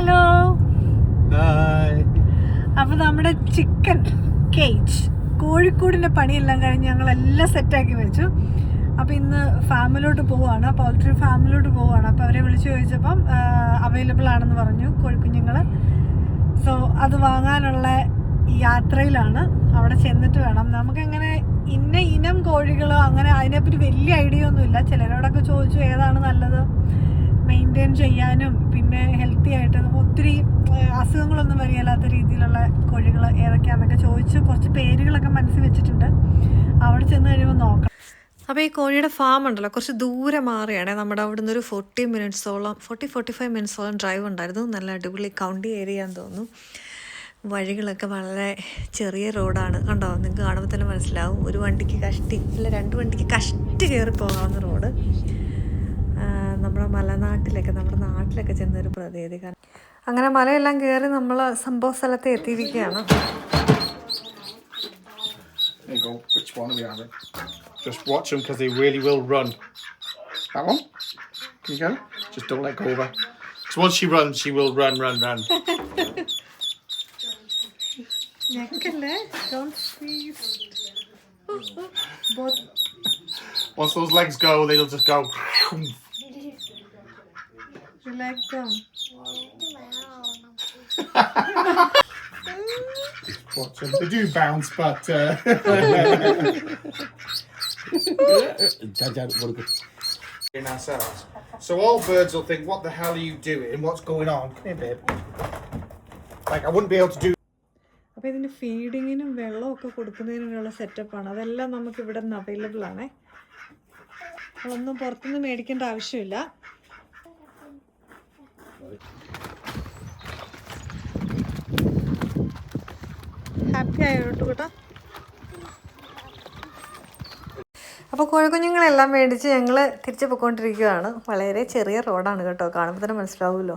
Hello. Hi. അപ്പോൾ നമ്മുടെ chicken cage കോഴിക്കോടിൻ്റെ പണിയെല്ലാം കഴിഞ്ഞ് ഞങ്ങളെല്ലാം സെറ്റാക്കി വെച്ചു. അപ്പോൾ ഇന്ന് ഫാമിലോട്ട് പോവുകയാണ്, പൗൾട്രി ഫാമിലോട്ട് പോവുകയാണ്. അപ്പോൾ അവരെ വിളിച്ചു ചോദിച്ചപ്പം അവൈലബിൾ ആണെന്ന് പറഞ്ഞു കോഴിക്കുഞ്ഞുങ്ങൾ. സോ അത് വാങ്ങാനുള്ള യാത്രയിലാണ്. അവിടെ ചെന്നിട്ട് വേണം നമുക്കങ്ങനെ ഇന്ന ഇനം കോഴികളോ അങ്ങനെ അതിനെപ്പറ്റി വലിയ ഐഡിയ ഒന്നുമില്ല. ചിലരോടൊക്കെ ചോദിച്ചു ഏതാണ് നല്ലത് മെയിൻറ്റെയിൻ ചെയ്യാനും പിന്നെ ഹെൽത്തി ആയിട്ട് ഒത്തിരി അസുഖങ്ങളൊന്നും വരികയില്ലാത്ത രീതിയിലുള്ള കോഴികൾ ഏതൊക്കെയാണെന്നൊക്കെ ചോദിച്ച് കുറച്ച് പേരുകളൊക്കെ മനസ്സിൽ വെച്ചിട്ടുണ്ട്. അവിടെ ചെന്ന് കഴിയുമ്പോൾ നോക്കാം. അപ്പോൾ ഈ കോഴിയുടെ ഫാം ഉണ്ടല്ലോ കുറച്ച് ദൂരെ മാറിയാണ്. നമ്മുടെ അവിടെ നിന്ന് ഒരു 45 മിനിറ്റ്സോളം ഡ്രൈവ് ഉണ്ടായിരുന്നു. നല്ല അടിപൊളി കൗണ്ടി ഏരിയ എന്ന് തോന്നുന്നു. വഴികളൊക്കെ വളരെ ചെറിയ റോഡാണ്. കണ്ടോ, നിങ്ങൾക്ക് കാണുമ്പോൾ തന്നെ മനസ്സിലാവും. ഒരു വണ്ടിക്ക് അല്ല 2 വണ്ടിക്ക് കഷ്ടി കയറി പോകാവുന്ന റോഡ്. നമ്മുടെ മലനാട്ടിലൊക്കെ നമ്മുടെ നാട്ടിലൊക്കെ ചെന്നൊരു പ്രതീതി. അങ്ങനെ മലയെല്ലാം കയറി നമ്മൾ സംഭവ സ്ഥലത്ത് എത്തിയിരിക്കുകയാണ്. There you go. Which one are we having? Just watch them because they really will run. That one? Can you go? Just don't let go of her. Because once she runs, she will run. Neckle, don't squeeze. Both. Once those legs go, they'll just go. You like them? Watch them. They do bounce, but... in ourselves. So all birds will think, what the hell are you doing? What's going on? Come here, babe. Like, I wouldn't be able to do... അപ്പോൾ ഇതിന് ഫീഡിങ്ങിനും വെള്ളമൊക്കെ കൊടുക്കുന്നതിനുള്ള സെറ്റപ്പാണ്. അതെല്ലാം നമുക്ക് ഇവിടെ നിന്ന് available ആണ്. അതൊന്നും പുറത്തുനിന്ന് മേടിക്കേണ്ട ആവശ്യമില്ല. ഹാപ്പി ആയോട്ട് കേട്ടോ. അപ്പോൾ കോഴിക്കുഞ്ഞുങ്ങളെല്ലാം മേടിച്ച് ഞങ്ങൾ തിരിച്ചു പോയിക്കൊണ്ടിരിക്കുകയാണ്. വളരെ ചെറിയ റോഡാണ് കേട്ടോ, കാണുമ്പോൾ തന്നെ മനസ്സിലാവുമല്ലോ.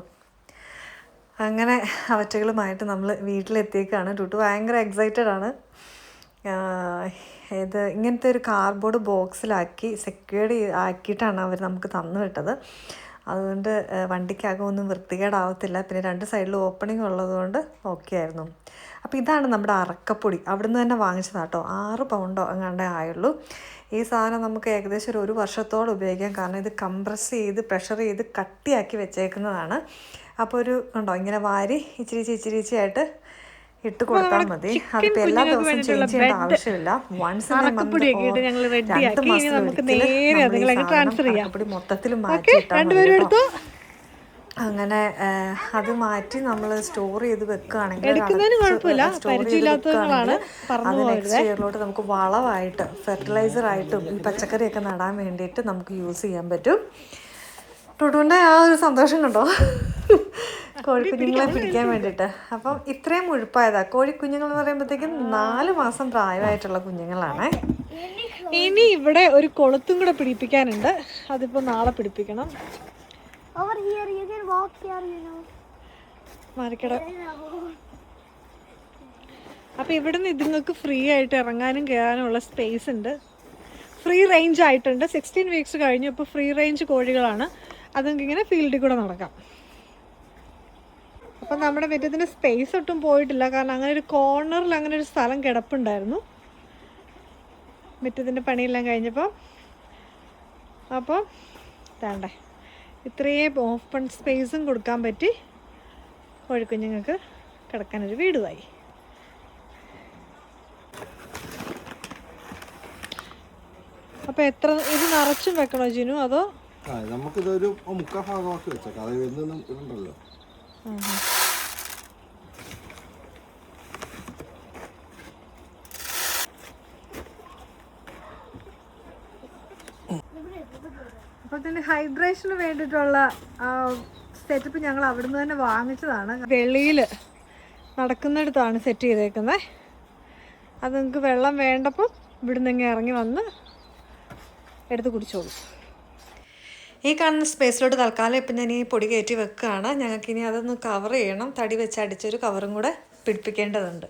അങ്ങനെ അവറ്റകളുമായിട്ട് നമ്മൾ വീട്ടിലെത്തിയേക്കാണ്. ടൂട്ടു ഭയങ്കര എക്സൈറ്റഡ് ആണ്. ഇത് ഇങ്ങനത്തെ ഒരു കാർഡ്ബോർഡ് ബോക്സിലാക്കി സെക്യൂർഡ് ആക്കിയിട്ടാണ് അവർ നമുക്ക് തന്നു വിട്ടത്. അതുകൊണ്ട് വണ്ടിക്കകം ഒന്നും വൃത്തികേടാവത്തില്ല. പിന്നെ 2 സൈഡിലും ഓപ്പണിംഗ് ഉള്ളതുകൊണ്ട് ഓക്കെ ആയിരുന്നു. അപ്പോൾ ഇതാണ് നമ്മുടെ അറക്കപ്പൊടി. അവിടെ നിന്ന് തന്നെ വാങ്ങിച്ചതാണ് കേട്ടോ. 6 പൗണ്ടോ അങ്ങാണ്ടേ ആയുള്ളൂ. ഈ സാധനം നമുക്ക് ഏകദേശം ഒരു വർഷത്തോളം ഉപയോഗിക്കാം. കാരണം ഇത് കംപ്രസ് ചെയ്ത് പ്രഷർ ചെയ്ത് കട്ടിയാക്കി വെച്ചേക്കുന്നതാണ്. അപ്പോൾ ഒരു ഉണ്ടോ ഇങ്ങനെ വാരി ഇച്ചിരി ആയിട്ട് ഇട്ട് കൊടുത്താൽ മതി. അതിപ്പോൾ എല്ലാ ദിവസവും ചേഞ്ച് ചെയ്യേണ്ട ആവശ്യമില്ല. വൺസ് അറക്കപ്പൊടി മൊത്തത്തിൽ മാറ്റിയിട്ടാൽ മതി. അങ്ങനെ അത് മാറ്റി നമ്മൾ സ്റ്റോർ ചെയ്ത് വെക്കുകയാണെങ്കിൽ നെക്സ്റ്റ് ഇയറിലോട്ട് നമുക്ക് വളമായിട്ട് ഫെർട്ടിലൈസറായിട്ടും ഈ പച്ചക്കറിയൊക്കെ നടാൻ വേണ്ടിയിട്ട് നമുക്ക് യൂസ് ചെയ്യാൻ പറ്റും. ടൂട്ടുവിൻ്റെ ആ ഒരു സന്തോഷം കണ്ടോ, കോഴിക്കുഞ്ഞുങ്ങളെ പിടിക്കാൻ വേണ്ടിയിട്ട്. അപ്പം ഇത്രയും മുഴുപ്പായതാ. കോഴിക്കുഞ്ഞുങ്ങൾ എന്ന് പറയുമ്പോഴത്തേക്കും 4 മാസം പ്രായമായിട്ടുള്ള കുഞ്ഞുങ്ങളാണ്. ഇനി ഇവിടെ ഒരു കൊളുത്തും കൂടെ പിടിപ്പിക്കാനുണ്ട്. അതിപ്പോൾ നാളെ പിടിപ്പിക്കണം. മാറിക്കട. അപ്പോൾ ഇവിടെ നിന്ന് ഇതുങ്ങൾക്ക് ഫ്രീ ആയിട്ട് ഇറങ്ങാനും കയറാനുമുള്ള സ്പേസ് ഉണ്ട്. ഫ്രീ റേഞ്ച് ആയിട്ടുണ്ട്. 16 വീക്സ് കഴിഞ്ഞു. ഇപ്പോൾ ഫ്രീ റേഞ്ച് കോഴികളാണ്. അത് നമുക്കിങ്ങനെ ഫീൽഡിൽ കൂടെ നടക്കാം. അപ്പം നമ്മുടെ മുറ്റത്തിന് സ്പേസ് ഒട്ടും പോയിട്ടില്ല. കാരണം അങ്ങനെ ഒരു കോർണറിൽ അങ്ങനെ ഒരു സ്ഥലം കിടപ്പുണ്ടായിരുന്നു മുറ്റത്തിൻ്റെ പണിയെല്ലാം കഴിഞ്ഞപ്പോൾ. അപ്പോൾ വേണ്ടേ ഇത്രയും ഓപ്പൺ സ്പേസും കൊടുക്കാൻ പറ്റി. കോഴിക്കുഞ്ഞുങ്ങൾക്ക് കിടക്കാനൊരു വീടുമായി. അപ്പോൾ എത്ര ഇത് നിറച്ചും വെക്കണോ ജിനു, അതോ നമുക്കിതൊരു 3/4 ഭാഗമാക്കി വെച്ചേക്കാം. അത് ഇതൊന്നും ഇതുണ്ടല്ലോ. അപ്പോൾ തന്നെ ഹൈഡ്രേഷന് വേണ്ടിയിട്ടുള്ള സെറ്റപ്പ് ഞങ്ങൾ അവിടെ നിന്ന് തന്നെ വാങ്ങിച്ചതാണ്. വെളിയിൽ നടക്കുന്നിടത്താണ് സെറ്റ് ചെയ്തേക്കുന്നത്. അത് നിങ്ങൾക്ക് വെള്ളം വേണ്ടപ്പോൾ ഇവിടുന്ന് ഇങ്ങനെ ഇറങ്ങി വന്ന് എടുത്ത് കുടിച്ചോളൂ. ഈ കാണുന്ന സ്പേസിലോട്ട് തൽക്കാലം ഇപ്പം ഞാൻ ഈ പൊടി കയറ്റി വെക്കുകയാണ്. ഞങ്ങൾക്കിനി അതൊന്ന് കവർ ചെയ്യണം. തടി വെച്ച് അടിച്ചൊരു കവറും കൂടെ പിടിപ്പിക്കേണ്ടതുണ്ട്.